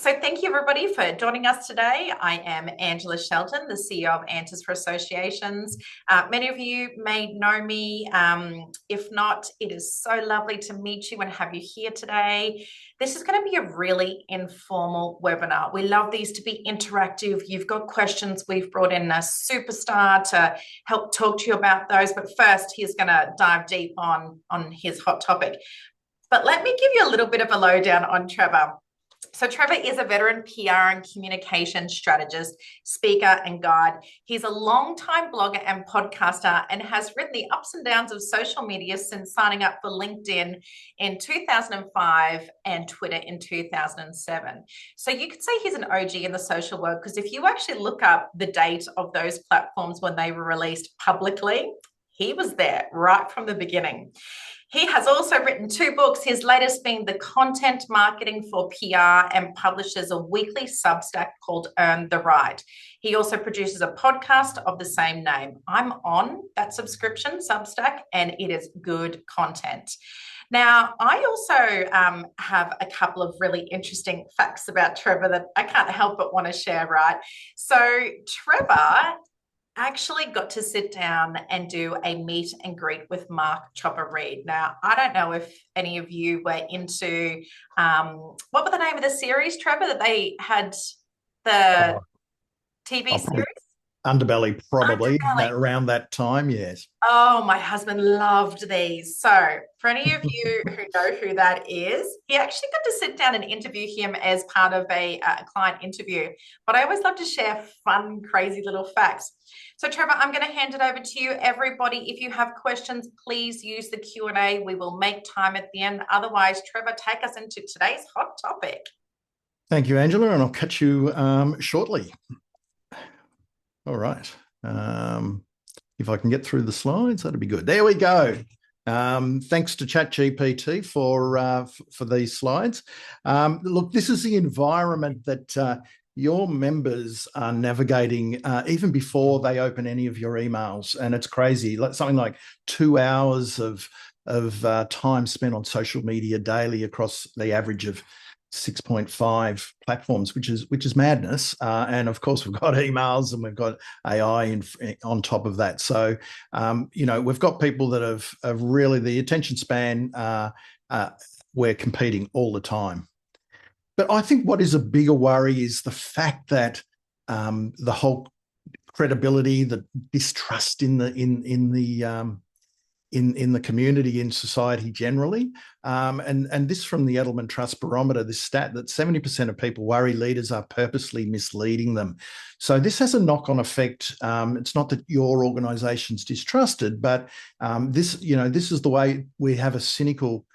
So thank you everybody for joining us today. I am Angela Shelton, the CEO of Answers for Associations. Many of you may know me. If not, it is so lovely to meet you and have you here today. This is going to be a really informal webinar. We love these to be interactive. You've got questions. We've brought in a superstar to help talk to you about those. But first, he's going to dive deep on his hot topic. But let me give you a little bit of a lowdown on Trevor. So Trevor is a veteran PR and communication strategist, speaker, and guide. He's a long-time blogger and podcaster and has written the ups and downs of social media since signing up for LinkedIn in 2005 and Twitter in 2007. So you could say he's an OG in the social world, because if you actually look up the date of those platforms when they were released publicly, he was there right from the beginning. He has also written 2 books, his latest being The Content Marketing for PR, and publishes a weekly Substack called Earn the Right. He also produces a podcast of the same name. I'm on that subscription, Substack, and it is good content. Now, I also have a couple of really interesting facts about Trevor that I can't help but want to share, right? So Trevor actually got to sit down and do a meet and greet with Mark Chopper Reed. Now, I don't know if any of you were into, what were the name of the series, Trevor, that they had, the TV series? Underbelly, probably. Around that time, yes. Oh, my husband loved these. So for any of you who know who that is, he actually got to sit down and interview him as part of a client interview. But I always love to share fun, crazy little facts. So Trevor, I'm going to hand it over to you. Everybody, if you have questions, please use the Q&A. We will make time at the end. Otherwise, Trevor, take us into today's hot topic. Thank you, Angela, and I'll catch you shortly. All right. If I can get through the slides, that'd be good. There we go. Thanks to ChatGPT for these slides. Look, this is the environment that your members are navigating even before they open any of your emails, and it's crazy. Something like 2 hours of time spent on social media daily across the average of 6.5 platforms, which is madness. And of course, we've got emails and we've got AI on top of that. So, we've got people that have really the attention span. We're competing all the time. But I think what is a bigger worry is the fact that the whole credibility, the distrust in the community, in society generally. And this from the Edelman Trust Barometer, this stat that 70% of people worry leaders are purposely misleading them. So this has a knock-on effect. It's not that your organisation's distrusted, but this is the way we have a cynical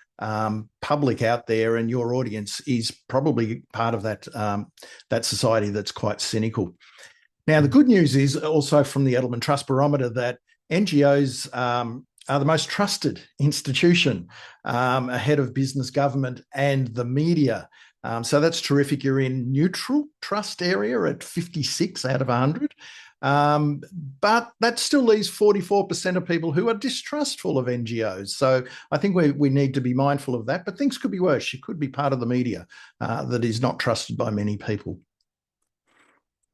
public out there, and your audience is probably part of that society that's quite cynical. Now, the good news is also from the Edelman Trust Barometer that NGOs are the most trusted institution ahead of business, government, and the media. So that's terrific. You're in neutral trust area at 56 out of 100. But that still leaves 44% of people who are distrustful of NGOs. So I think we need to be mindful of that. But things could be worse. You could be part of the media that is not trusted by many people.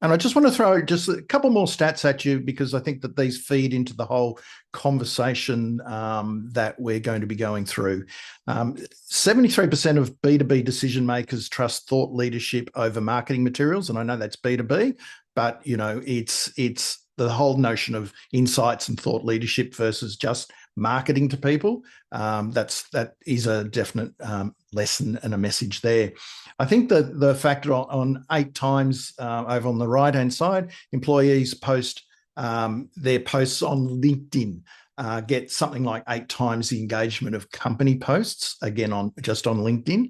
And I just want to throw just a couple more stats at you, because I think that these feed into the whole conversation that we're going to be going through. 73% of B2B decision makers trust thought leadership over marketing materials. And I know that's B2B, but it's the whole notion of insights and thought leadership versus just marketing to people. That is a definite lesson and a message there. I think that the factor on 8 times over on the right-hand side, employees post their posts on LinkedIn, get something like 8 times the engagement of company posts, again, just on LinkedIn.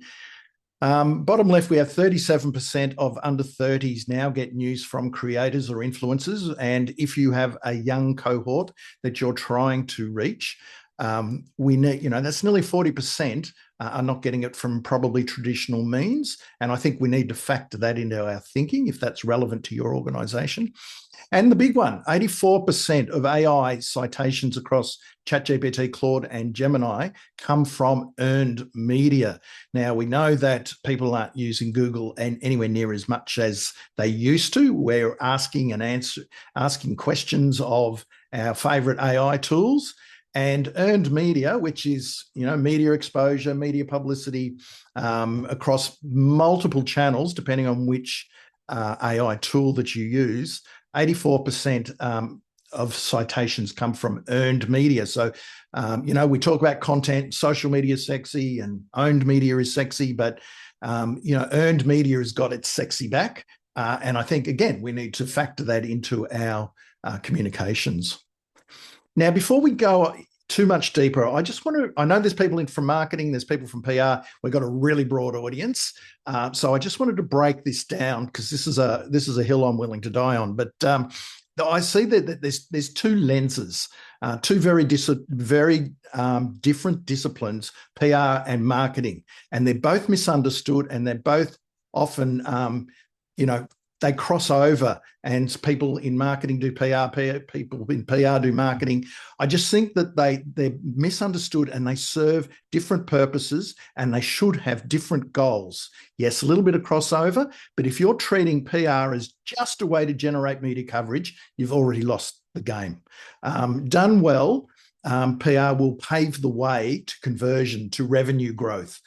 Bottom left, we have 37% of under 30s now get news from creators or influencers. And if you have a young cohort that you're trying to reach, we need, that's nearly 40% are not getting it from probably traditional means. And I think we need to factor that into our thinking if that's relevant to your organisation. And the big one, 84% of AI citations across ChatGPT, Claude, and Gemini come from earned media. Now, we know that people aren't using Google and anywhere near as much as they used to. We're asking questions of our favourite AI tools. And earned media, which is, media exposure, media publicity across multiple channels, depending on which AI tool that you use, 84% of citations come from earned media. So, we talk about content, social media is sexy and owned media is sexy, but, earned media has got its sexy back. And I think, again, we need to factor that into our communications. Now, before we go too much deeper, I know there's people from marketing, there's people from PR. We've got a really broad audience. So I just wanted to break this down because this is a hill I'm willing to die on. But I see that there's two lenses, two very different disciplines, PR and marketing, and they're both misunderstood, and they're both often, they cross over, and people in marketing do PR, people in PR do marketing. I just think that they're misunderstood, and they serve different purposes, and they should have different goals. Yes, a little bit of crossover, but if you're treating PR as just a way to generate media coverage, you've already lost the game. Done well, PR will pave the way to conversion, to revenue growth.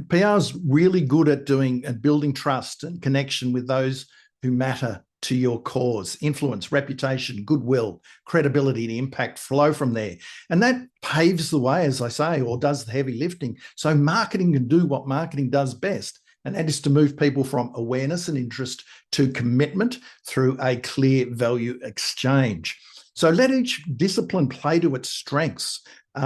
PR is really good at doing and building trust and connection with those who matter to your cause. Influence, reputation, goodwill, credibility, and impact flow from there. And that paves the way, as I say, or does the heavy lifting. So marketing can do what marketing does best, and that is to move people from awareness and interest to commitment through a clear value exchange. So let each discipline play to its strengths.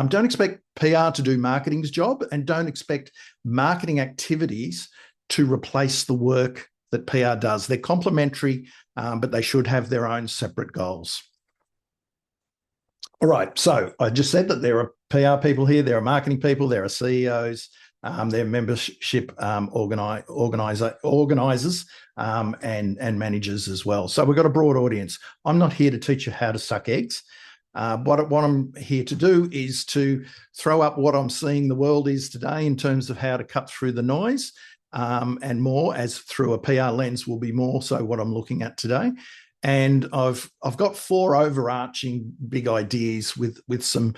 Don't expect PR to do marketing's job, and don't expect marketing activities to replace the work that PR does. They're complementary, but they should have their own separate goals. All right, so I just said that there are PR people here, there are marketing people, there are CEOs, there are membership organisers and managers as well. So we've got a broad audience. I'm not here to teach you how to suck eggs. What I'm here to do is to throw up what I'm seeing the world is today in terms of how to cut through the noise, and more, as through a PR lens will be more so what I'm looking at today. And I've got 4 overarching big ideas with some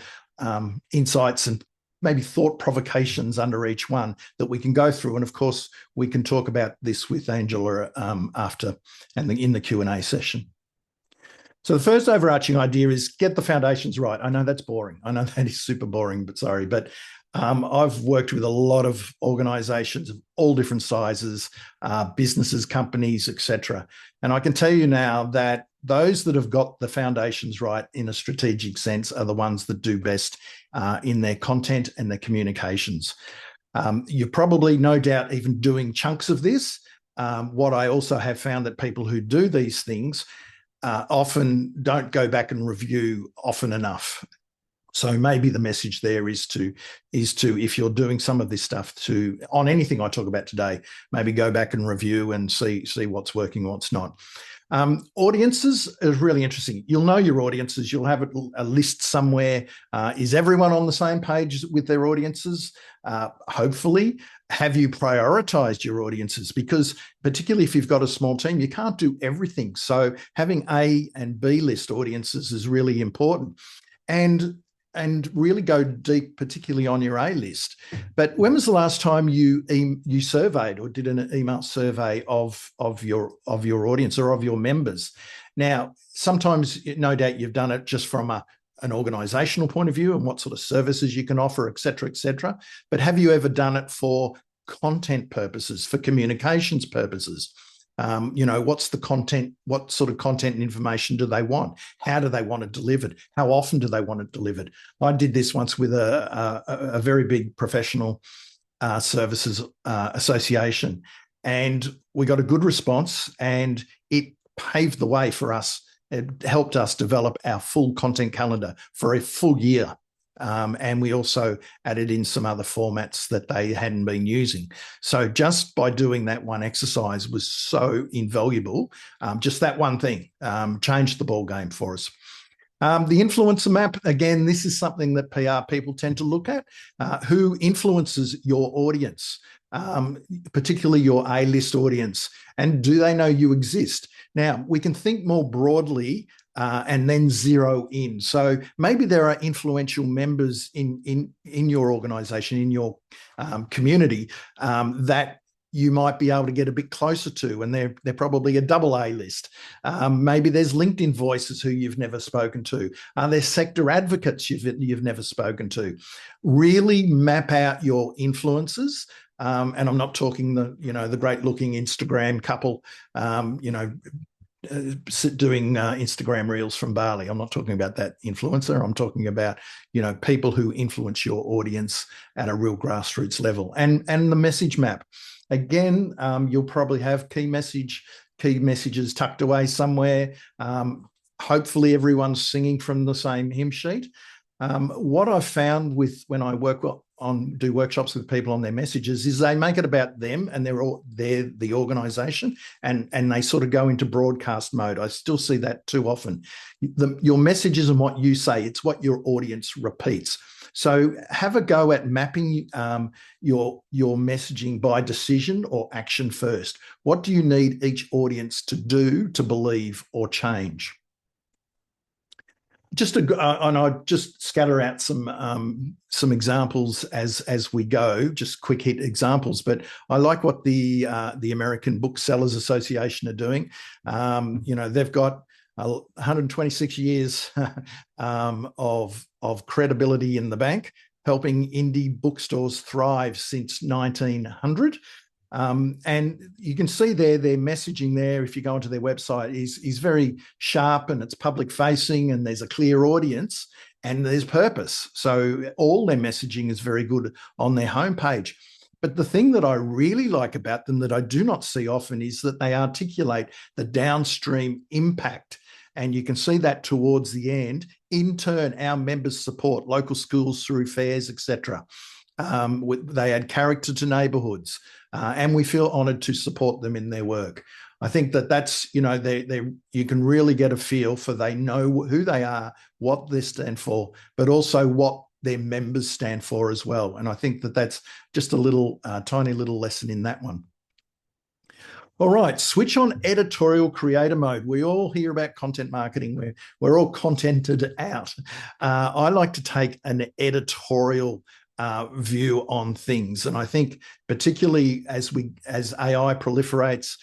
insights and maybe thought provocations under each one that we can go through. And of course, we can talk about this with Angela after and in the Q&A session. So the first overarching idea is get the foundations right. I know that's boring. I know that is super boring, but sorry. But I've worked with a lot of organizations of all different sizes, businesses, companies, etc. And I can tell you now that those that have got the foundations right in a strategic sense are the ones that do best in their content and their communications. You're probably, no doubt, even doing chunks of this. What I also have found that people who do these things often don't go back and review often enough. So maybe the message there is to, if you're doing some of this stuff on anything I talk about today, maybe go back and review and see what's working, what's not. Audiences is really interesting. You'll know your audiences. You'll have a list somewhere. Is everyone on the same page with their audiences? Hopefully. Have you prioritized your audiences? Because particularly if you've got a small team, you can't do everything. So having A and B list audiences is really important. And really go deep, particularly on your A list. But when was the last time you surveyed or did an email survey of your audience or of your members? Now, sometimes, no doubt, you've done it just from an organizational point of view and what sort of services you can offer, et cetera, et cetera. But have you ever done it for content purposes, for communications purposes? What's the content? What sort of content and information do they want? How do they want it delivered? How often do they want it delivered? I did this once with a very big professional services association, and we got a good response, and it paved the way for us. It helped us develop our full content calendar for a full year. And we also added in some other formats that they hadn't been using. So just by doing that one exercise was so invaluable. Just that one thing changed the ball game for us. The influencer map, again, this is something that PR people tend to look at. Who influences your audience, particularly your A-list audience, and do they know you exist? Now, we can think more broadly and then zero in. So maybe there are influential members in your organization, in your community, that you might be able to get a bit closer to, and they're probably a double A list. Maybe there's LinkedIn voices who you've never spoken to. There's sector advocates you've never spoken to. Really map out your influences. And I'm not talking the great looking Instagram couple, doing Instagram reels from Bali. I'm not talking about that influencer. I'm talking about, people who influence your audience at a real grassroots level. And the message map. Again, you'll probably have key messages tucked away somewhere. Hopefully everyone's singing from the same hymn sheet. What I've found when I do workshops with people on their messages is they make it about them and they're the organization, and they sort of go into broadcast mode. I still see that too often. Your message isn't what you say, it's what your audience repeats. So have a go at mapping your messaging by decision or action first. What do you need each audience to do, to believe, or change? And I'll just scatter out some examples as we go, just quick hit examples. But I like what the American Booksellers Association are doing. They've got 126 years of credibility in the bank, helping indie bookstores thrive since 1900. And you can see their messaging there, if you go onto their website, is very sharp, and it's public facing, and there's a clear audience and there's purpose. So all their messaging is very good on their homepage. But the thing that I really like about them that I do not see often is that they articulate the downstream impact. And you can see that towards the end. In turn, our members support local schools through fairs, etc. They add character to neighbourhoods, and we feel honoured to support them in their work. I think that's, you can really get a feel for they know who they are, what they stand for, but also what their members stand for as well. And I think that's just a tiny little lesson in that one. All right, switch on editorial creator mode. We all hear about content marketing. We're all contented out. I like to take an editorial view on things, and I think particularly as AI proliferates,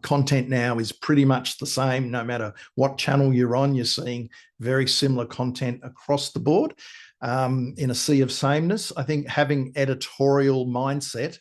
content now is pretty much the same. No matter what channel you're on, you're seeing very similar content across the board in a sea of sameness. I think having editorial mindset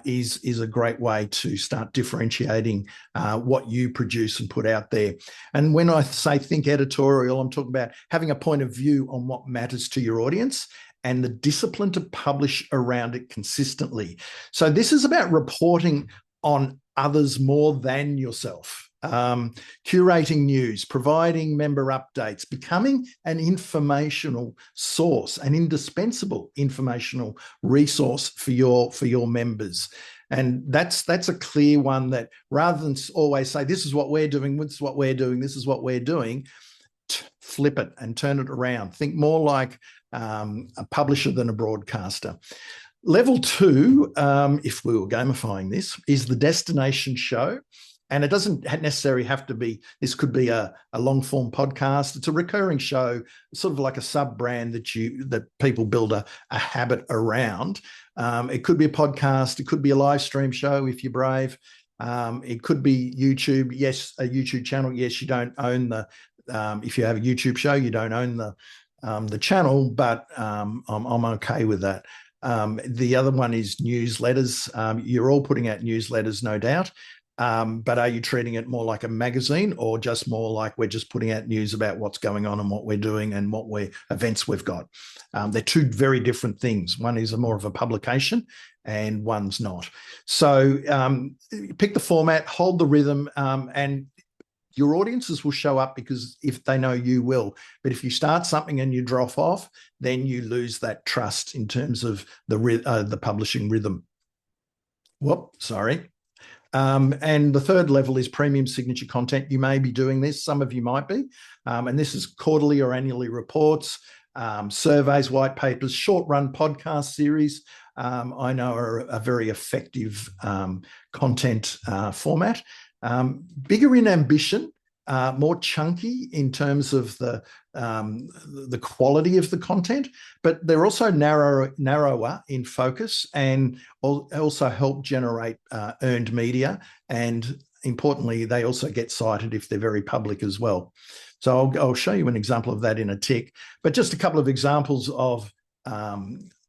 is a great way to start differentiating what you produce and put out there. And when I say think editorial, I'm talking about having a point of view on what matters to your audience and the discipline to publish around it consistently. So this is about reporting on others more than yourself. Curating news, providing member updates, becoming an informational source, an indispensable informational resource for your members. And that's a clear one, that rather than always say, this is what we're doing, this is what we're doing, this is what we're doing, flip it and turn it around. Think more like a publisher than a broadcaster. Level 2, if we were gamifying this, is the destination show. And it doesn't necessarily have to be, this could be a long form podcast. It's a recurring show, sort of like a sub brand that people build a habit around. It could be a podcast. It could be a live stream show if you're brave. It could be YouTube. Yes, a YouTube channel. Yes, you don't own if you have a YouTube show, you don't own the channel, but I'm okay with that. The other one is newsletters. You're all putting out newsletters, no doubt. But are you treating it more like a magazine, or just more like we're just putting out news about what's going on and what we're doing and what events we've got? They're two very different things. One is more of a publication and one's not. So pick the format, hold the rhythm, and your audiences will show up because if they know you will. But if you start something and you drop off, then you lose that trust in terms of the publishing rhythm. Whoop, sorry. And the third level is premium signature content. You may be doing this. Some of you might be. And this is quarterly or annually reports, surveys, white papers, short-run podcast series. I know are a very effective content format. Bigger in ambition, more chunky in terms of the quality of the content, but they're also narrower in focus and also help generate earned media. And importantly, they also get cited if they're very public as well. So I'll show you an example of that in a tick, but just a couple of examples of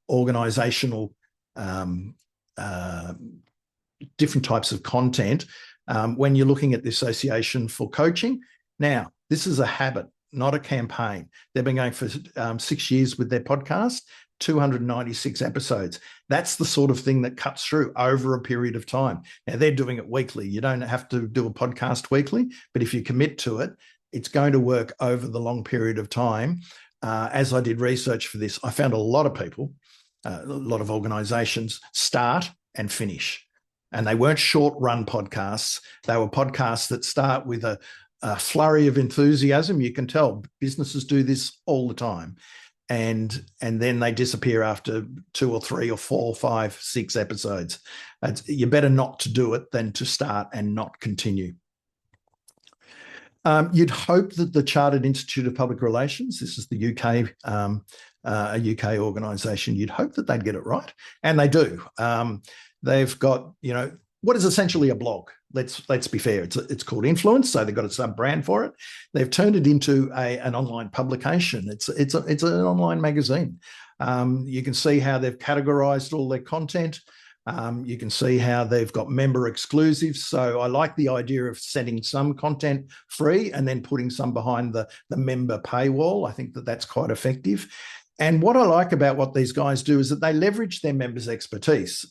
organizational different types of content when you're looking at the Association for Coaching. Now, this is a habit, not a campaign. They've been going for 6 years with their podcast, 296 episodes. That's the sort of thing that cuts through over a period of time. Now, they're doing it weekly. You don't have to do a podcast weekly, but if you commit to it, it's going to work over the long period of time. As I did research for this, I found a lot of people, a lot of organizations start and finish. And they weren't short-run podcasts. They were podcasts that start with a flurry of enthusiasm. You can tell businesses do this all the time. And then they disappear after 2 or 3 or 4 or 5, 6 episodes. You're better not to do it than to start and not continue. You'd hope that the Chartered Institute of Public Relations, this is the UK, a UK organisation, you'd hope that they'd get it right. And they do. They've got, what is essentially a blog. Let's be fair. It's called Influence, so they've got a sub-brand for it. They've turned it into an online publication. It's an online magazine. You can see how they've categorised all their content. You can see how they've got member exclusives. So I like the idea of setting some content free and then putting some behind the member paywall. I think that that's quite effective. And what I like about what these guys do is that they leverage their members' expertise.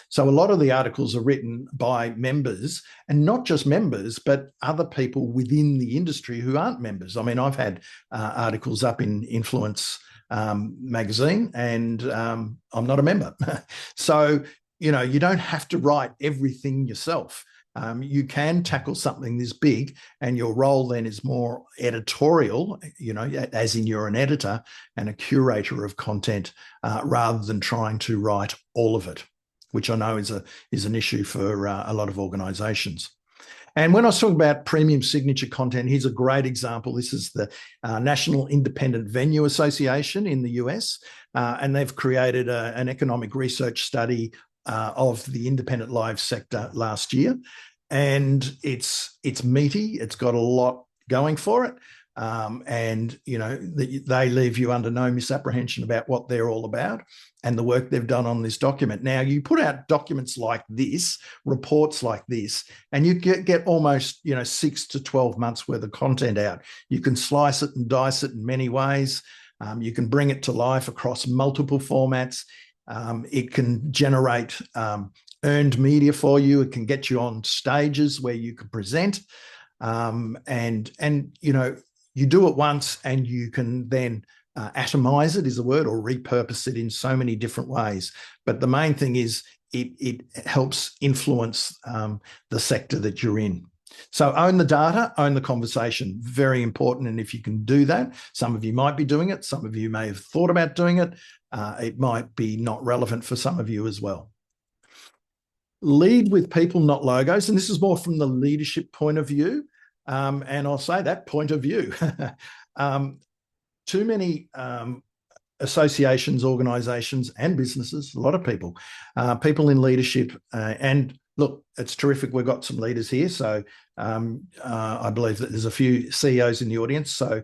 So a lot of the articles are written by members, and not just members, but other people within the industry who aren't members. I mean, I've had articles up in Influence magazine, and I'm not a member. So, you don't have to write everything yourself. You can tackle something this big, and your role then is more editorial, as in you're an editor and a curator of content, rather than trying to write all of it, which I know is an issue for a lot of organisations. And when I was talking about premium signature content, here's a great example. This is the National Independent Venue Association in the US, and they've created an economic research study of the independent live sector last year. And it's meaty. It's got a lot going for it. And, they leave you under no misapprehension about what they're all about and the work they've done on this document. Now, you put out documents like this, reports like this, and you get almost, 6 to 12 months worth of content out. You can slice it and dice it in many ways. You can bring it to life across multiple formats. It can generate earned media for you. It can get you on stages where you can present, and you do it once, and you can then atomize it is the word, or repurpose it in so many different ways. But the main thing is it helps influence the sector that you're in. So own the data, own the conversation, very important. And if you can do that, some of you might be doing it. Some of you may have thought about doing it. It might be not relevant for some of you as well. Lead with people, not logos. And this is more from the leadership point of view. And I'll say that point of view. Too many associations, organisations and businesses, a lot of people in leadership. And look, it's terrific. We've got some leaders here. So I believe that there's a few CEOs in the audience. So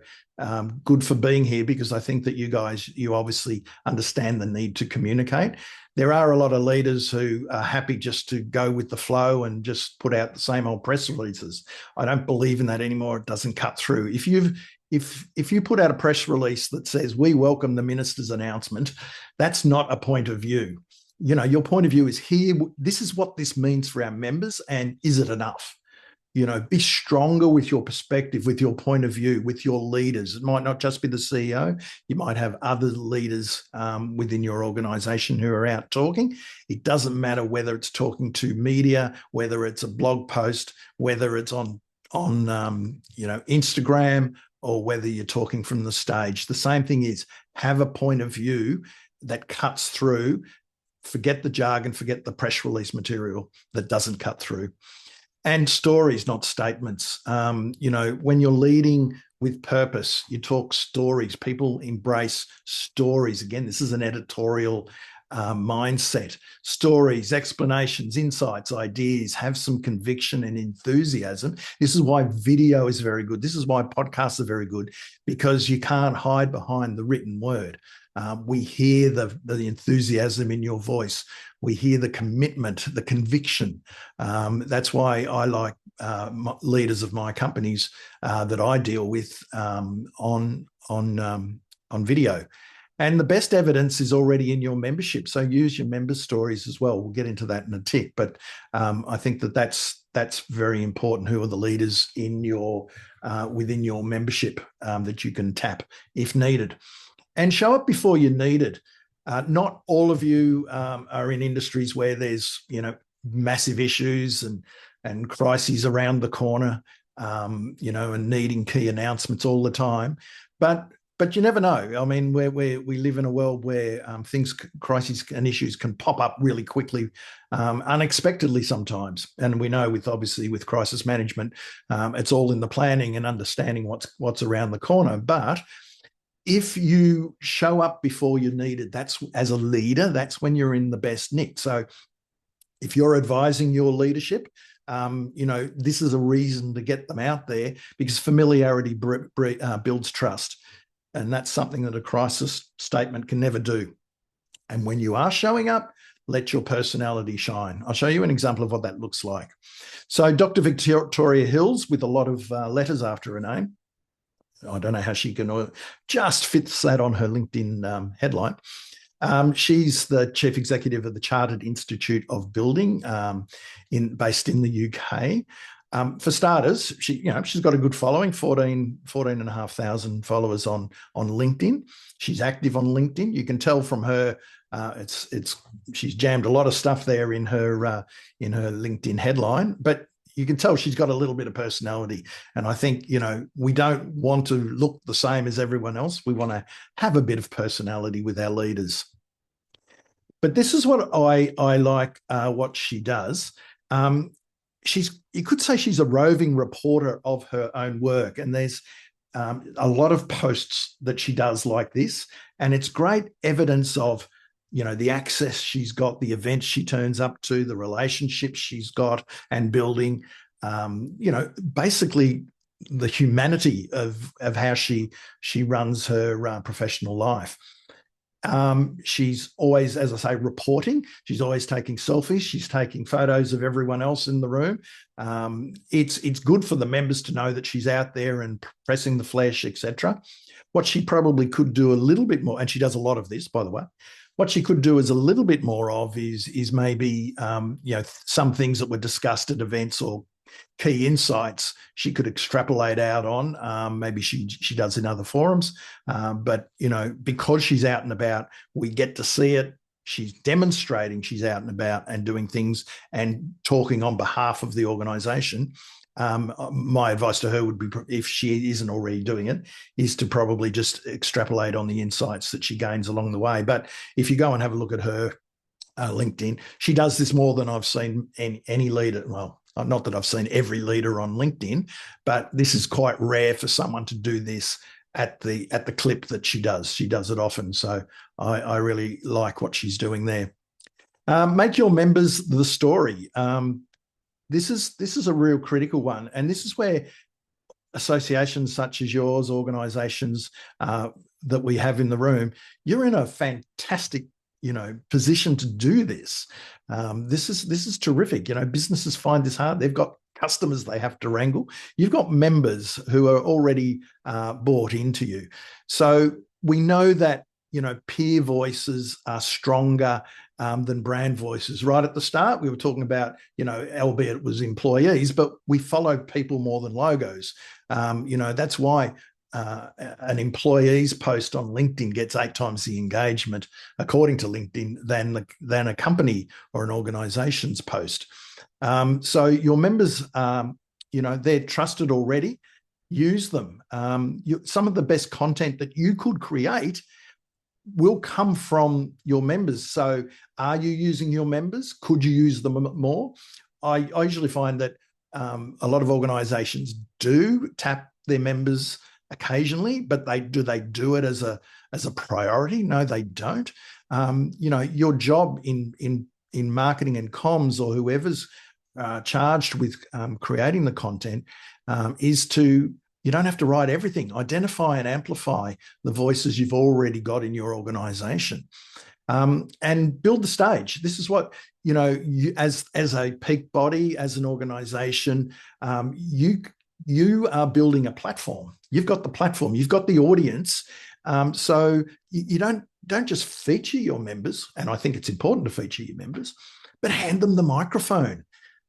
good for being here, because I think that you obviously understand the need to communicate. There are a lot of leaders who are happy just to go with the flow and just put out the same old press releases. I don't believe in that anymore. It doesn't cut through. If you put out a press release that says, "We welcome the minister's announcement," that's not a point of view. Your point of view is, here, this is what this means for our members, and is it enough? Be stronger with your perspective, with your point of view, with your leaders. It might not just be the CEO. You might have other leaders within your organization who are out talking. It doesn't matter whether it's talking to media, whether it's a blog post, whether it's on Instagram, or whether you're talking from the stage. The same thing is, have a point of view that cuts through. Forget the jargon, forget the press release material that doesn't cut through. And stories, not statements. When you're leading with purpose, you talk stories. People embrace stories. Again, this is an editorial mindset. Stories, explanations, insights, ideas, have some conviction and enthusiasm. This is why video is very good. This is why podcasts are very good, because you can't hide behind the written word. We hear the enthusiasm in your voice. We hear the commitment, the conviction. That's why I like leaders of my companies that I deal with on video. And the best evidence is already in your membership. So use your member stories as well. We'll get into that in a tick. But I think that's very important. Who are the leaders in your within your membership that you can tap if needed? And show up before you're needed. Not all of you are in industries where there's massive issues and crises around the corner, and needing key announcements all the time. But you never know. I mean, we live in a world where crises and issues can pop up really quickly, unexpectedly sometimes. And we know with crisis management, it's all in the planning and understanding what's around the corner. But if you show up before you're needed, as a leader, that's when you're in the best nick. So if you're advising your leadership, this is a reason to get them out there, because familiarity builds trust. And that's something that a crisis statement can never do. And when you are showing up, let your personality shine. I'll show you an example of what that looks like. So Dr. Victoria Hills, with a lot of letters after her name. I don't know how she can just fits that on her LinkedIn headline. She's the chief executive of the Chartered Institute of Building, based in the UK. For starters, she's got a good following, 14,500 followers on LinkedIn. She's active on LinkedIn. You can tell from her, she's jammed a lot of stuff there in her LinkedIn headline, but you can tell she's got a little bit of personality. And I think, we don't want to look the same as everyone else. We want to have a bit of personality with our leaders. But this is what I like what she does. You could say she's a roving reporter of her own work. And there's a lot of posts that she does like this. And it's great evidence of the access she's got, the events she turns up to, the relationships she's got and building, basically the humanity of how she runs her professional life. She's always, as I say, reporting. She's always taking selfies. She's taking photos of everyone else in the room. It's good for the members to know that she's out there and pressing the flesh, etc. What she probably could do a little bit more, and she does a lot of this, by the way. What she could do is a little bit more of is maybe some things that were discussed at events or key insights she could extrapolate out on. Maybe she does in other forums, but because she's out and about, we get to see it. She's demonstrating she's out and about and doing things and talking on behalf of the organisation. My advice to her would be, if she isn't already doing it, is to probably just extrapolate on the insights that she gains along the way. But if you go and have a look at her LinkedIn, she does this more than I've seen any leader. Well, not that I've seen every leader on LinkedIn, but this is quite rare for someone to do this at the clip that she does. She does it often. So I really like what she's doing there. Make your members the story. This is a real critical one. And this is where associations such as yours, organizations that we have in the room, you're in a fantastic position to do this. This is terrific. Businesses find this hard. They've got customers they have to wrangle. You've got members who are already bought into you. So we know that peer voices are stronger than brand voices. Right at the start, we were talking about, albeit it was employees, but we follow people more than logos. That's why an employee's post on LinkedIn gets 8 times the engagement, according to LinkedIn, than a company or an organization's post. So your members, they're trusted already. Use them. Some of the best content that you could create will come from your members. So are you using your members? Could you use them more? I usually find that a lot of organizations do tap their members occasionally, but they do it as a priority? No, they don't. Your job in marketing and comms, or whoever's charged with creating the content, is to, you don't have to write everything. Identify and amplify the voices you've already got in your organization, and build the stage. This is what, you as a peak body, as an organization, you are building a platform. You've got the platform, you've got the audience. So you don't just feature your members, and I think it's important to feature your members, but hand them the microphone.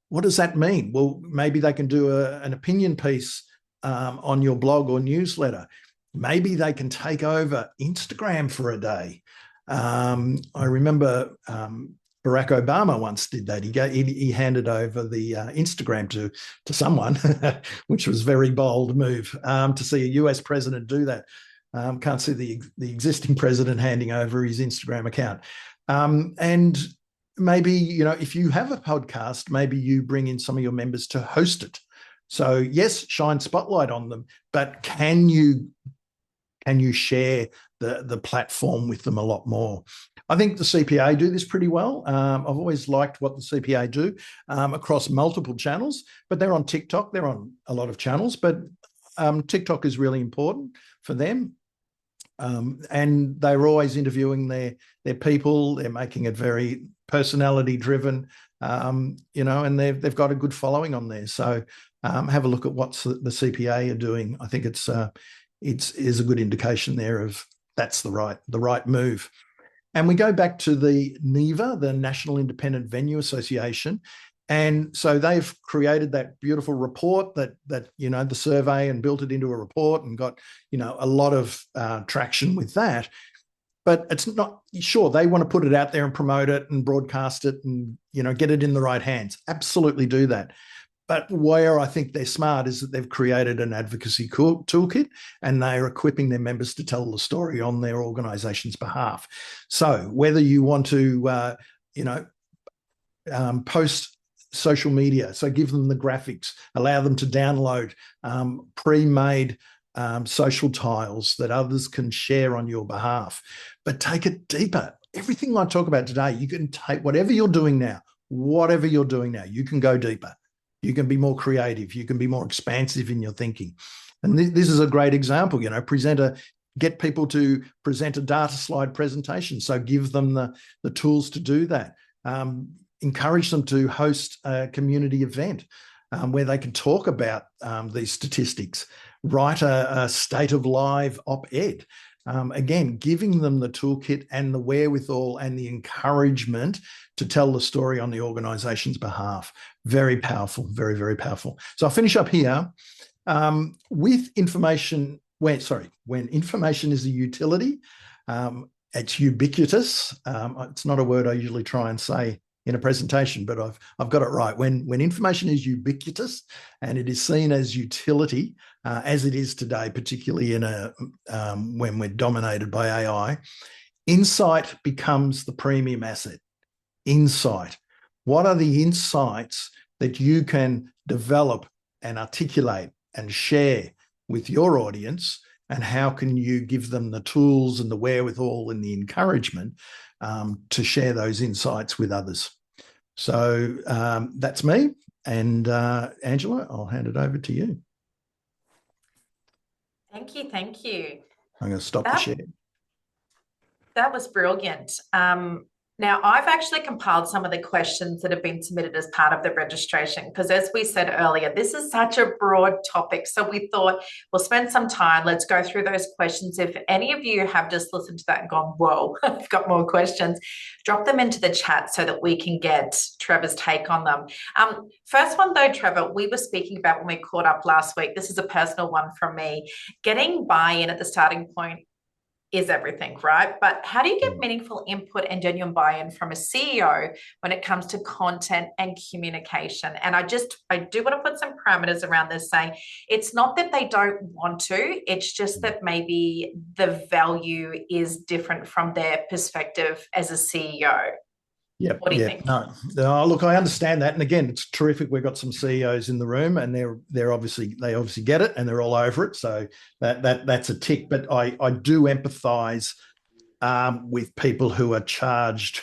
What does that mean? Well, maybe they can do an opinion piece on your blog or newsletter. Maybe they can take over Instagram for a day. I remember Barack Obama once did that. He handed over the Instagram to someone, which was a very bold move. To see a US president do that. Can't see the existing president handing over his Instagram account. And maybe, if you have a podcast, maybe you bring in some of your members to host it. So yes, shine spotlight on them, but can you share the platform with them a lot more? I think the CPA do this pretty well. I've always liked what the CPA do across multiple channels, but they're on TikTok. They're on a lot of channels, but TikTok is really important for them. And they're always interviewing their people. They're making it very personality driven, and they've got a good following on there. So have a look at what the CPA are doing. I think it's a good indication there of that's the right move. And we go back to the NIVA, the National Independent Venue Association. And so they've created that beautiful report that the survey, and built it into a report, and got a lot of traction with that. But it's not sure they want to put it out there and promote it and broadcast it and get it in the right hands. Absolutely do that. But where I think they're smart is that they've created an advocacy toolkit, and they're equipping their members to tell the story on their organization's behalf. So whether you want to, post social media, so give them the graphics, allow them to download pre-made social tiles that others can share on your behalf, but take it deeper. Everything I talk about today, you can take whatever you're doing now, you can go deeper. You can be more creative. You can be more expansive in your thinking. And this is a great example, get people to present a data slide presentation. So give them the tools to do that. Encourage them to host a community event where they can talk about these statistics. Write a state of live op-ed. Again, giving them the toolkit and the wherewithal and the encouragement to tell the story on the organization's behalf. Very powerful, very, very powerful. So I'll finish up here with information. When information is a utility, it's ubiquitous. It's not a word I usually try and say in a presentation, but I've got it right. When information is ubiquitous and it is seen as utility, as it is today, particularly when we're dominated by AI, insight becomes the premium asset. Insight. What are the insights that you can develop and articulate and share with your audience, and how can you give them the tools and the wherewithal and the encouragement to share those insights with others? So that's me. And Angela, I'll hand it over to you. Thank you. Thank you. I'm going to stop the share. That was brilliant. Now, I've actually compiled some of the questions that have been submitted as part of the registration because, as we said earlier, this is such a broad topic. So we thought we'll spend some time. Let's go through those questions. If any of you have just listened to that and gone, whoa, I've got more questions, drop them into the chat so that we can get Trevor's take on them. First one, though, Trevor, we were speaking about when we caught up last week. This is a personal one from me. Getting buy-in at the starting point is everything, right? But how do you get meaningful input and genuine buy-in from a CEO when it comes to content and communication? And I do want to put some parameters around this, saying it's not that they don't want to, it's just that maybe the value is different from their perspective as a CEO. Yep. What do you think? No, look, I understand that, and again, it's terrific. We've got some CEOs in the room, and they obviously get it, and they're all over it. So that's a tick. But I do empathise with people who are charged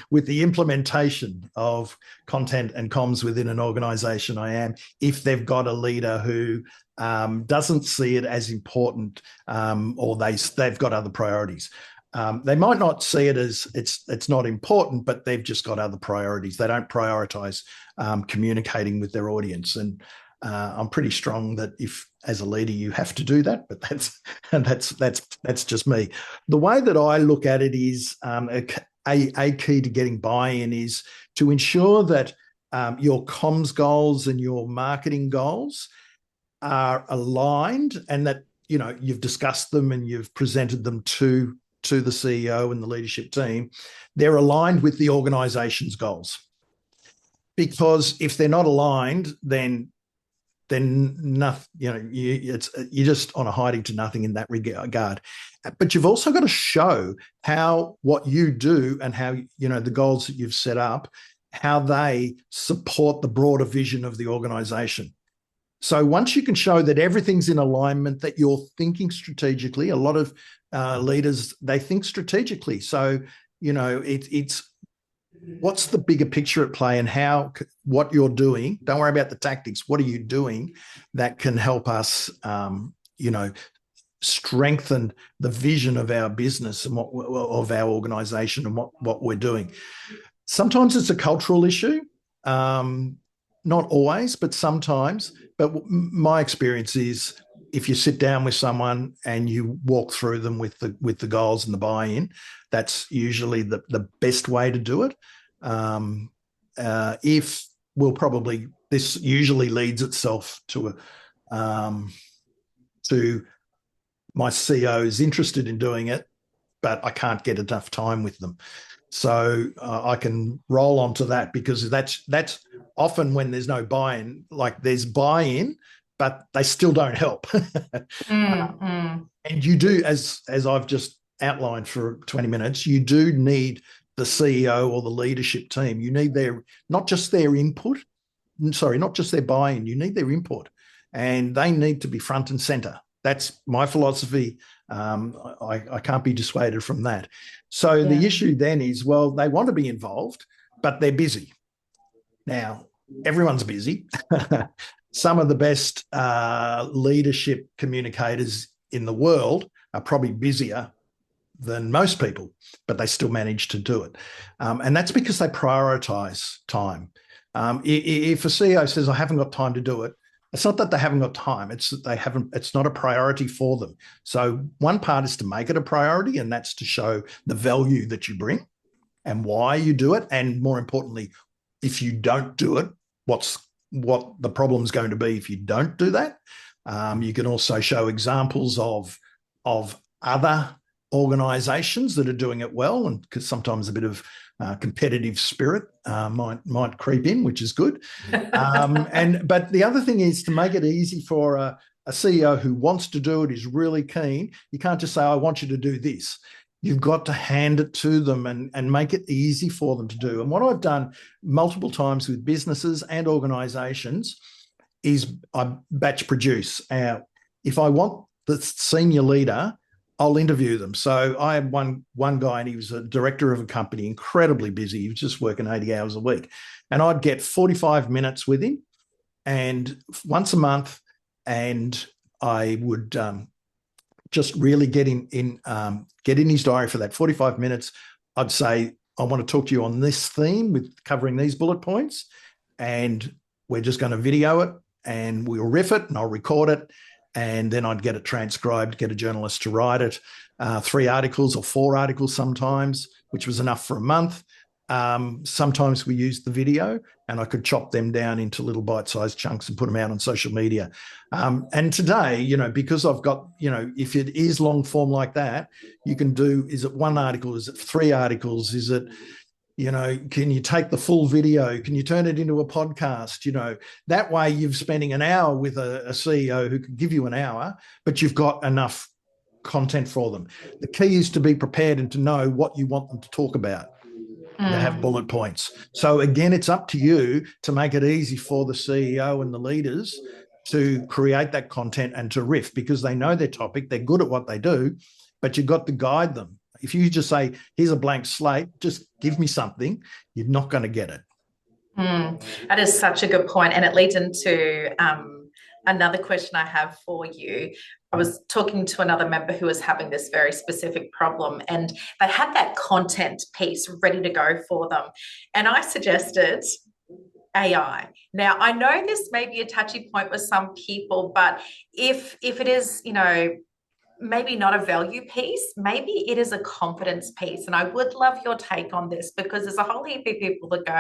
with the implementation of content and comms within an organisation. I am, if they've got a leader who doesn't see it as important, or they've got other priorities. They might not see it as it's not important, but they've just got other priorities. They don't prioritize communicating with their audience. And I'm pretty strong that if, as a leader, you have to do that, but that's just me. The way that I look at it is a key to getting buy-in is to ensure that your comms goals and your marketing goals are aligned, and that you've discussed them and you've presented them to the CEO and the leadership team. They're aligned with the organization's goals. Because if they're not aligned, then nothing, you're just on a hiding to nothing in that regard. But you've also got to show how what you do and how the goals that you've set up, how they support the broader vision of the organization. So once you can show that everything's in alignment, that you're thinking strategically, a lot of leaders, they think strategically. So, it's what's the bigger picture at play, and what you're doing. Don't worry about the tactics. What are you doing that can help us, strengthen the vision of our business and of our organisation and what we're doing. Sometimes it's a cultural issue. Not always, but sometimes. But my experience is, if you sit down with someone and you walk through them with the goals and the buy-in, that's usually the best way to do it. This usually leads itself to my CEO is interested in doing it, but I can't get enough time with them. So I can roll onto that, because that's often when there's no buy-in. Like, there's buy-in, but they still don't help. And you do, as I've just outlined for 20 minutes, you do need the CEO or the leadership team. You need not just their buy-in, you need their input, and they need to be front and center. That's my philosophy. I can't be dissuaded from that. So the issue then is, well, they want to be involved, but they're busy. Now, everyone's busy. Some of the best leadership communicators in the world are probably busier than most people, but they still manage to do it. And that's because they prioritize time. If a CEO says, I haven't got time to do it, it's not that they haven't got time. It's that it's not a priority for them. So one part is to make it a priority, and that's to show the value that you bring and why you do it. And more importantly, if you don't do it, what the problem's going to be if you don't do that. You can also show examples of other organizations that are doing it well, and because sometimes a bit of competitive spirit might creep in, which is good. But the other thing is to make it easy for a CEO who wants to do it, is really keen. You can't just say, I want you to do this. You've got to hand it to them and make it easy for them to do. And what I've done multiple times with businesses and organizations is I batch produce. If I want the senior leader, I'll interview them. So I had one guy, and he was a director of a company, incredibly busy. He was just working 80 hours a week. And I'd get 45 minutes with him, and once a month, and I would just really get in his diary for that 45 minutes. I'd say, I want to talk to you on this theme with covering these bullet points, and we're just going to video it and we'll riff it and I'll record it. And then I'd get it transcribed, get a journalist to write it, 3 articles or 4 articles sometimes, which was enough for a month. Sometimes we used the video and I could chop them down into little bite-sized chunks and put them out on social media. And today, because I've got, if it is long form like that, you can do, is it 1 article? Is it 3 articles? Is it, can you take the full video? Can you turn it into a podcast? That way you're spending an hour with a CEO who can give you an hour, but you've got enough content for them. The key is to be prepared and to know what you want them to talk about. To have bullet points. So again, it's up to you to make it easy for the CEO and the leaders to create that content and to riff, because they know their topic, they're good at what they do, but you've got to guide them. If you just say, here's a blank slate, just give me something, you're not going to get it. That is such a good point. And it leads into another question I have for you. I was talking to another member who was having this very specific problem, and they had that content piece ready to go for them. And I suggested AI. Now, I know this may be a touchy point with some people, but if it is, maybe not a value piece, maybe it is a confidence piece. And I would love your take on this, because there's a whole heap of people that go,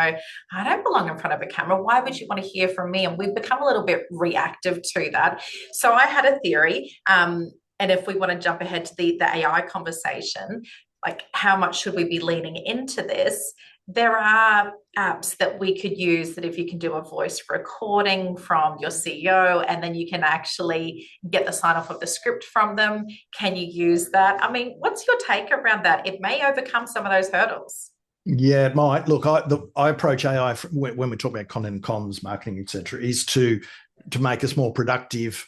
I don't belong in front of a camera. Why would you want to hear from me? And we've become a little bit reactive to that. So I had a theory. And if we want to jump ahead to the AI conversation, like how much should we be leaning into this? There are apps that we could use that if you can do a voice recording from your CEO and then you can actually get the sign off of the script from them, can you use that? I mean, what's your take around that? It may overcome some of those hurdles. Yeah, it might. Look, I approach AI when we talk about content and comms, marketing, etc., is to make us more productive,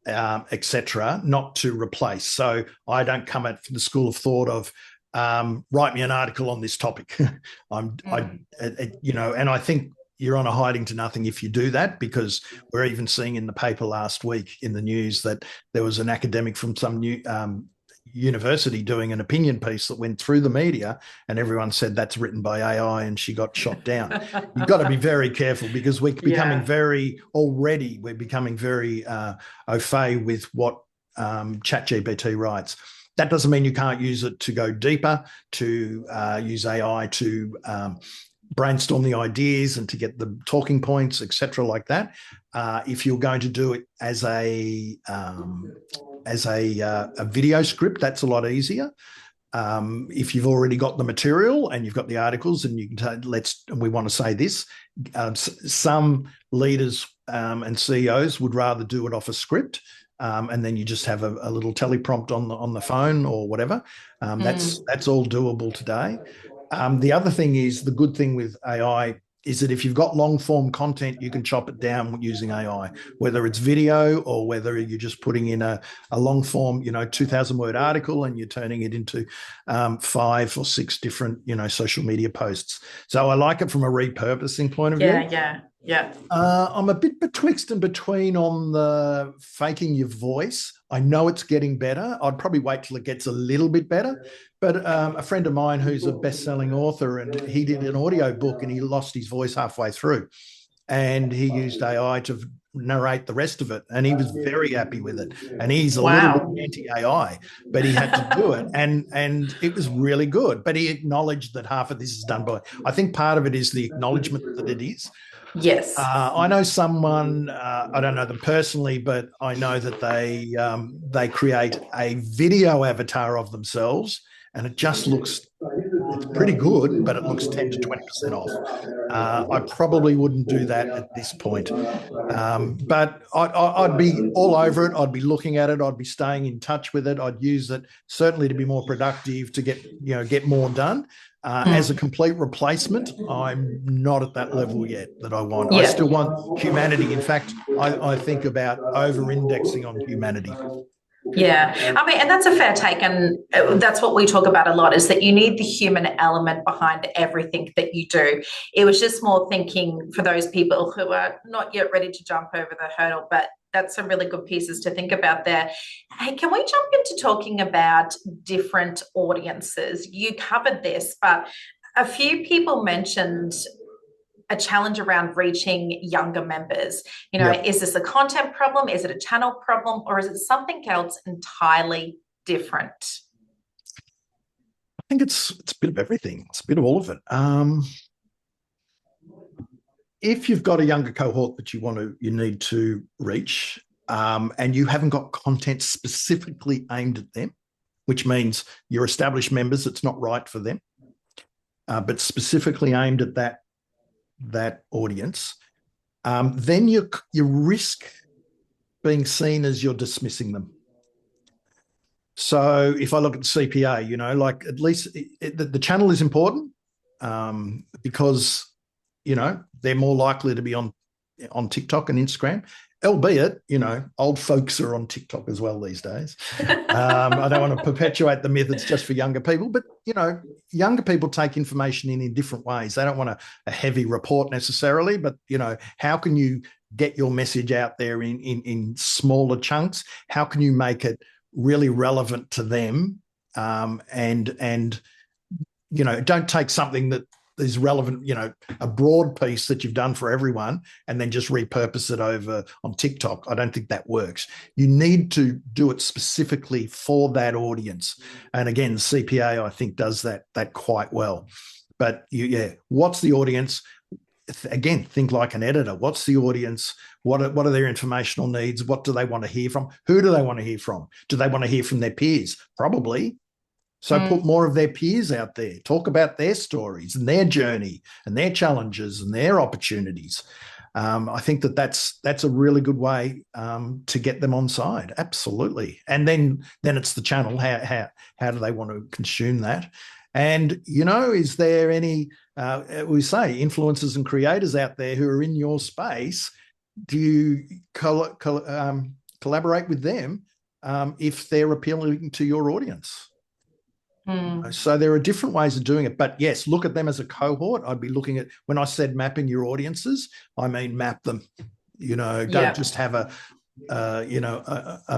etc., not to replace. So I don't come at the school of thought of write me an article on this topic. And I think you're on a hiding to nothing if you do that, because we're even seeing in the paper last week in the news that there was an academic from some new university doing an opinion piece that went through the media, and everyone said that's written by AI, and she got shot down. You've got to be very careful, because we're becoming very au fait with what ChatGPT writes. That doesn't mean you can't use it to go deeper, to use AI to brainstorm the ideas and to get the talking points, etc., like that. If you're going to do it as a video script, that's a lot easier. If you've already got the material and you've got the articles, and you can we want to say this, some leaders and CEOs would rather do it off a script. And then you just have a little teleprompt on the phone or whatever. That's all doable today. The other thing is, the good thing with AI is that if you've got long form content, you can chop it down using AI, whether it's video or whether you're just putting in a long form, 2,000 word article and you're turning it into 5 or 6 different, social media posts. So I like it from a repurposing point of view. Yeah. I'm a bit betwixt and between on the faking your voice. I know it's getting better. I'd probably wait till it gets a little bit better. But a friend of mine who's a best-selling author, and he did an audio book and he lost his voice halfway through. And he used AI to narrate the rest of it. And he was very happy with it. And he's a little bit anti-AI, but he had to do it. And it was really good. But he acknowledged that half of this is done by, I think part of it is the acknowledgement that it is. Yes. I know someone, I don't know them personally, but I know that they create a video avatar of themselves, and it just looks, it's pretty good, but it looks 10 to 20% off. I probably wouldn't do that at this point. But I'd be all over it. I'd be looking at it. I'd be staying in touch with it. I'd use it certainly to be more productive, to get more done. As a complete replacement, I'm not at that level yet that I want. I still want humanity. In fact, I think about over-indexing on humanity. Yeah, I mean, and that's a fair take, and that's what we talk about a lot, is that you need the human element behind everything that you do. It was just more thinking for those people who are not yet ready to jump over the hurdle, but that's some really good pieces to think about there. Hey, can we jump into talking about different audiences? You covered this, but A few people mentioned a challenge around reaching younger members. Yep. Is this a content problem? Is it a channel problem? Or is it something else entirely different? I think it's a bit of everything. It's a bit of all of it. If you've got a younger cohort that you need to reach, and you haven't got content specifically aimed at them, which means your established members, it's not right for them, but specifically aimed at that audience, then you risk being seen as you're dismissing them. So if I look at CPA, like at least the channel is important, because they're more likely to be on TikTok and Instagram, albeit old folks are on TikTok as well these days. I don't want to perpetuate the myth it's just for younger people, but younger people take information in different ways. They don't want a heavy report necessarily, but how can you get your message out there in smaller chunks? How can you make it really relevant to them, and don't take something that is relevant, a broad piece that you've done for everyone and then just repurpose it over on TikTok. I don't think that works. You need to do it specifically for that audience. And again, CPA, I think, does that quite well. But what's the audience? Again, think like an editor. What's the audience? What are their informational needs? What do they want to hear from? Who do they want to hear from? Do they want to hear from their peers? Probably. So put more of their peers out there. Talk about their stories and their journey and their challenges and their opportunities. I think that's a really good way to get them on side. Absolutely. And then it's the channel. How do they want to consume that? And, is there any, we say, influencers and creators out there who are in your space? Do you collaborate with them if they're appealing to your audience? So there are different ways of doing it. But yes, look at them as a cohort. I'd be looking at, when I said mapping your audiences, I mean map them. Don't just have a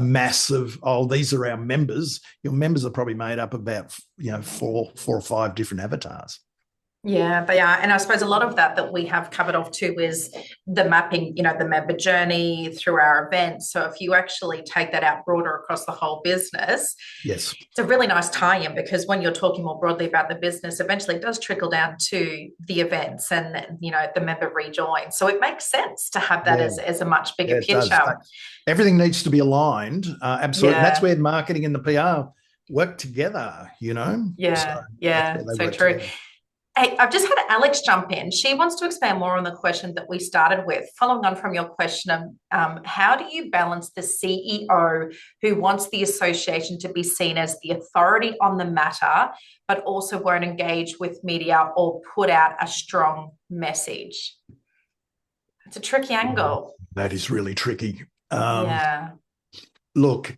mass of, these are our members. Your members are probably made up about four or five different avatars. Yeah, they are. And I suppose a lot of that we have covered off too is the mapping, the member journey through our events. So if you actually take that out broader across the whole business, yes, it's a really nice tie-in, because when you're talking more broadly about the business, eventually it does trickle down to the events and, the member rejoin. So it makes sense to have that as a much bigger picture. Everything needs to be aligned. Absolutely. And that's where marketing and the PR work together, Yeah, so true. Together. Hey, I've just had Alex jump in. She wants to expand more on the question that we started with, following on from your question of how do you balance the CEO who wants the association to be seen as the authority on the matter, but also won't engage with media or put out a strong message? It's a tricky angle. That is really tricky. Look,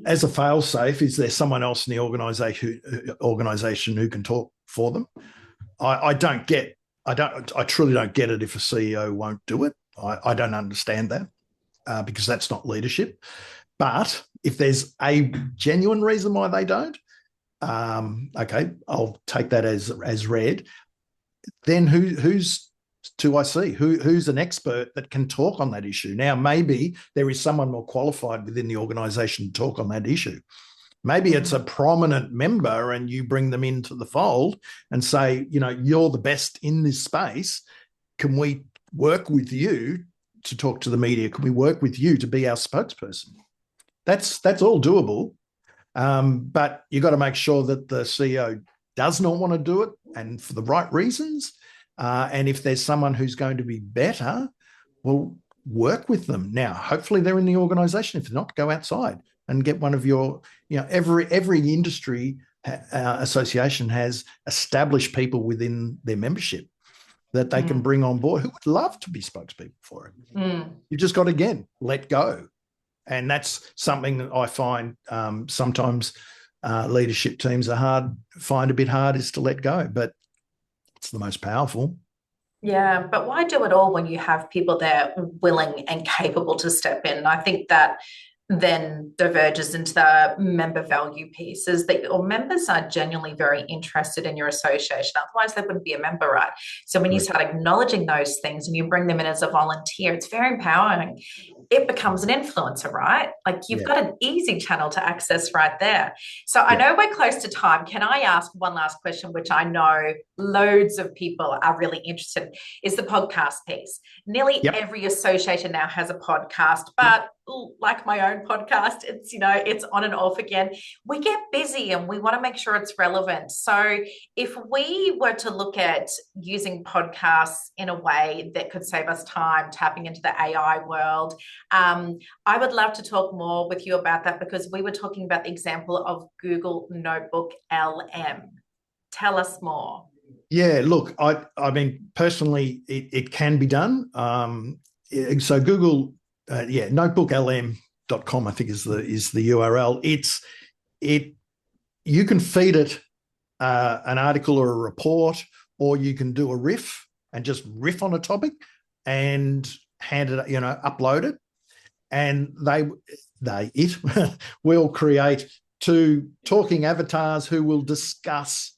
as a fail-safe, is there someone else in the organisation who can talk for them? I truly don't get it if a CEO won't do it. I don't understand that, because that's not leadership. But if there's a genuine reason why they don't, okay, I'll take that as read. Then who's do I see? Who's an expert that can talk on that issue? Now, maybe there is someone more qualified within the organisation to talk on that issue. Maybe it's a prominent member and you bring them into the fold and say, you're the best in this space. Can we work with you to talk to the media? Can we work with you to be our spokesperson? That's all doable. But you've got to make sure that the CEO does not want to do it, and for the right reasons. And if there's someone who's going to be better, well, work with them. Now, hopefully they're in the organisation. If not, go outside and get one of your, every industry association has established people within their membership that they can bring on board who would love to be spokespeople for it. You've just got to, again, let go. And that's something that I find sometimes leadership teams find a bit hard, is to let go. But it's the most powerful. Yeah, but why do it all when you have people there willing and capable to step in? I think that then diverges into the member value piece is that your members are genuinely very interested in your association. Otherwise, they wouldn't be a member, right? So when you start acknowledging those things and you bring them in as a volunteer, it's very empowering. It becomes an influencer, right? Like you've got an easy channel to access right there. So I know we're close to time. Can I ask one last question, which I know loads of people are really interested in, is the podcast piece. Nearly every association now has a podcast, but like my own podcast, it's, you know, it's on and off again. We get busy and we want to make sure it's relevant. So if we were to look at using podcasts in a way that could save us time, tapping into the AI world, I would love to talk more with you about that, because we were talking about the example of Google Notebook LM. Tell us more. Yeah, look, I mean, personally, it can be done. So Google, notebooklm.com, I think is the URL. You can feed it an article or a report, or you can do a riff and just riff on a topic and hand it, upload it, and it will create two talking avatars who will discuss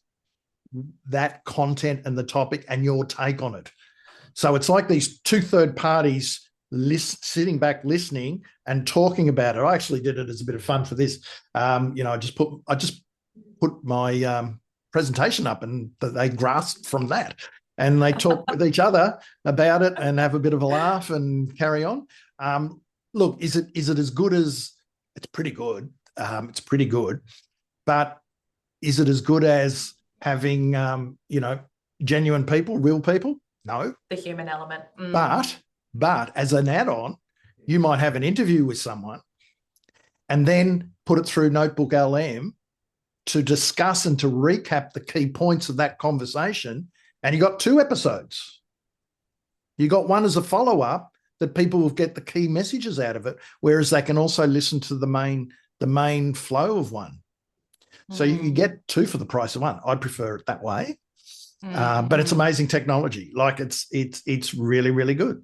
that content and the topic and your take on it. So it's like these two third parties sitting back listening and talking about it. I actually did it as a bit of fun for this. I just put my presentation up, and they grasped from that, and they talk with each other about it and have a bit of a laugh and carry on. Look, is it as good as? It's pretty good. It's pretty good, but is it as good as having genuine people, real people? No. The human element. But as an add-on, you might have an interview with someone and then put it through Notebook LM to discuss and to recap the key points of that conversation. And you got 2 episodes. You got one as a follow-up that people will get the key messages out of it, whereas they can also listen to the main flow of one. So you can get 2 for the price of 1. I prefer it that way. But it's amazing technology. Like it's really, really good.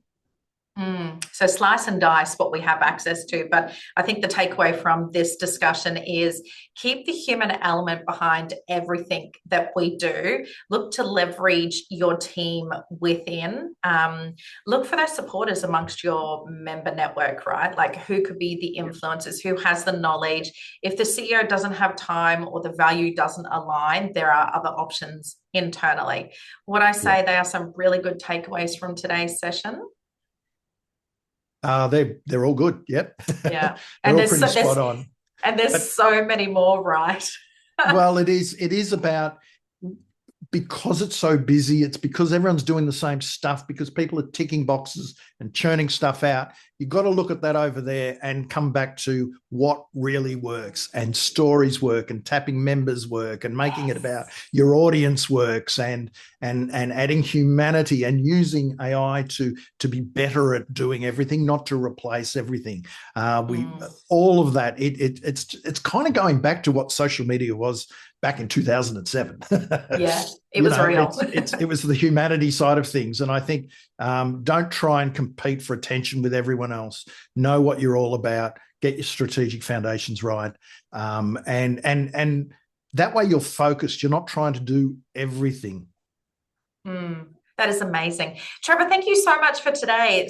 So slice and dice what we have access to. But I think the takeaway from this discussion is keep the human element behind everything that we do. Look to leverage your team within. Look for those supporters amongst your member network, right? Like who could be the influencers, who has the knowledge. If the CEO doesn't have time or the value doesn't align, there are other options internally. Would I say they are some really good takeaways from today's session? They're all good. Yep. Yeah. And they're all pretty spot on. And there's so many more, right? Well, it is about, because it's so busy, it's because everyone's doing the same stuff, because people are ticking boxes and churning stuff out. You've got to look at that over there and come back to what really works, and stories work, and tapping members work, and making it about your audience works, and adding humanity and using AI to be better at doing everything, not to replace everything. All of that. It's kind of going back to what social media was back in 2007. Yeah, it was real. It was the humanity side of things. And I think don't try and compete for attention with everyone else. Know what you're all about. Get your strategic foundations right. And that way you're focused. You're not trying to do everything. That is amazing. Trevor, thank you so much for today.